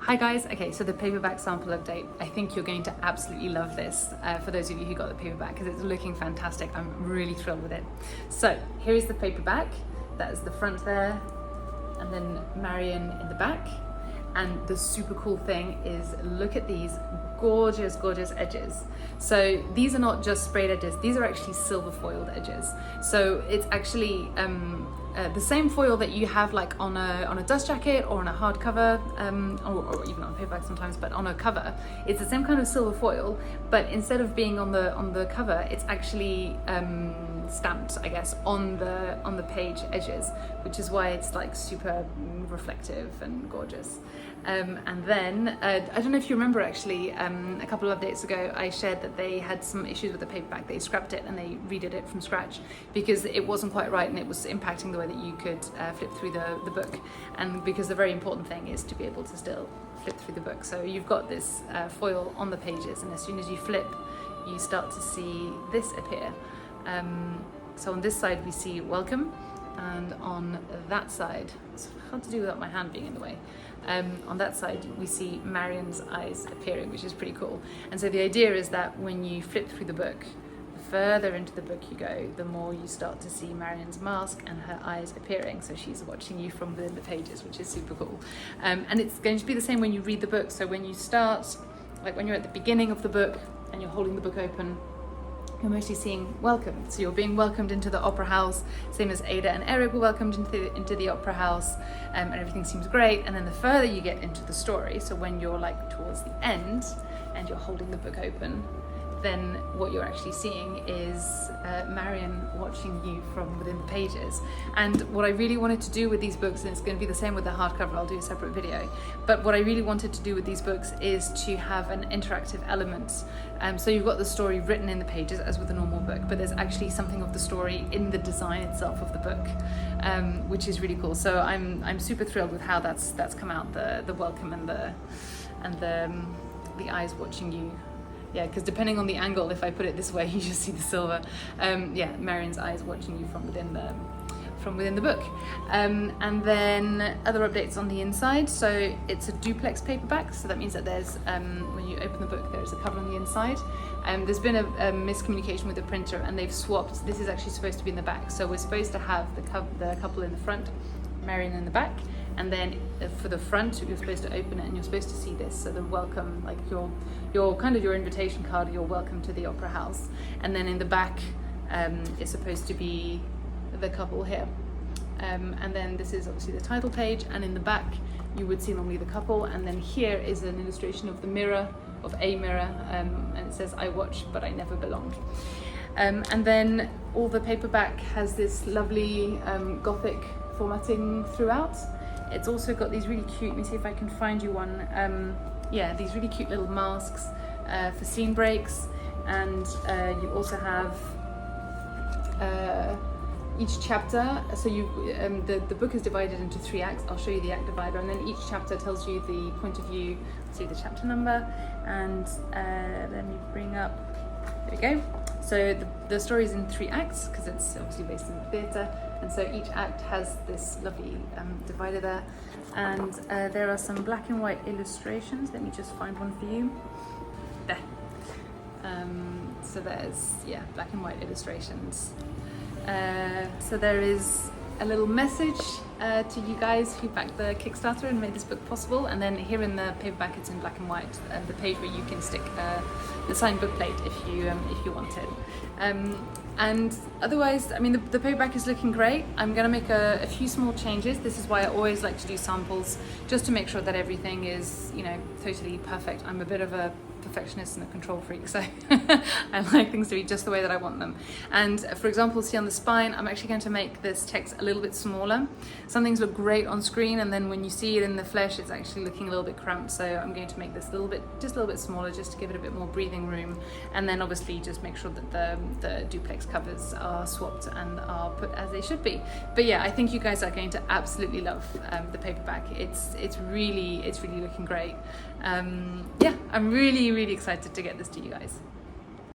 Hi guys, okay, so the paperback sample update. I think you're going to absolutely love this for those of you who got the paperback because it's looking fantastic. I'm really thrilled with it. So here is the paperback. That is the front there, and then Marion in the back. And the super cool thing is, look at these gorgeous, gorgeous edges. So these are not just sprayed edges, these are actually silver foiled edges. So it's actually the same foil that you have like on a dust jacket or on a hardcover, or even on paperback sometimes, but on a cover. It's the same kind of silver foil, but instead of being on the cover, it's actually stamped, I guess, on the page edges, which is why it's like super reflective and gorgeous. And then I don't know if you remember, actually, a couple of updates ago I shared that they had some issues with the paperback. They scrapped it and they redid it from scratch because it wasn't quite right and it was impacting the way that you could flip through the book, and because the very important thing is to be able to still flip through the book. So you've got this foil on the pages, and as soon as you flip, you start to see this appear. So on this side we see welcome, and on that side, it's hard to do without my hand being in the way, on that side we see Marion's eyes appearing, which is pretty cool. And so the idea is that when you flip through the book, the further into the book you go, the more you start to see Marion's mask and her eyes appearing, so she's watching you from within the pages, which is super cool. And it's going to be the same when you read the book. So when you start, like when you're at the beginning of the book and you're holding the book open, you're mostly seeing welcome. So you're being welcomed into the opera house, same as Ada and Eric were welcomed into the opera house, and everything seems great. And then the further you get into the story, so when you're like towards the end and you're holding the book open, then what you're actually seeing is Marion watching you from within the pages. And what I really wanted to do with these books, and it's going to be the same with the hardcover, I'll do a separate video, but what I really wanted to do with these books is to have an interactive element. So you've got the story written in the pages as with a normal book, but there's actually something of the story in the design itself of the book, which is really cool. So I'm super thrilled with how that's come out, the welcome and the eyes watching you. Yeah, because depending on the angle, if I put it this way, you just see the silver. Yeah, Marion's eyes watching you from within the book. And then other updates on the inside. So it's a duplex paperback, so that means that there's when you open the book, there's a cover on the inside. There's been a miscommunication with the printer, and they've swapped. This is actually supposed to be in the back, so we're supposed to have the couple in the front, Marion in the back. And then for the front, you're supposed to open it and you're supposed to see this. So the welcome, like your kind of your invitation card, you're welcome to the opera house. And then in the back is supposed to be the couple here. And then this is obviously the title page, and in the back you would see normally the couple. And then here is an illustration of the mirror, of a mirror, and it says, "I watch, but I never belonged." And then all the paperback has this lovely Gothic formatting throughout. It's also got these really cute, let me see if I can find you one, yeah, these really cute little masks for scene breaks, and you also have each chapter, so the book is divided into 3 acts. I'll show you the act divider, and then each chapter tells you the point of view, see the chapter number, and let me bring up, there we go. So the story is in 3 acts because it's obviously based in the theatre, and so each act has this lovely divider there, and there are some black and white illustrations. Let me just find one for you. There. So there's, yeah, black and white illustrations. So there is a little message to you guys who backed the Kickstarter and made this book possible, and then here in the paperback it's in black and white, the page where you can stick the signed book plate if you want it. And otherwise, I mean, the paperback is looking great. I'm going to make a few small changes. This is why I always like to do samples, just to make sure that everything is, you know, totally perfect. I'm a bit of a perfectionist and a control freak, so I like things to be just the way that I want them. And for example, see on the spine, I'm actually going to make this text a little bit smaller. Some things look great on screen, and then when you see it in the flesh, it's actually looking a little bit cramped. So I'm going to make this just a little bit smaller, just to give it a bit more breathing room. And then obviously just make sure that the duplex covers are swapped and are put as they should be. But yeah, I think you guys are going to absolutely love the paperback. It's really looking great. Yeah, I'm really excited to get this to you guys.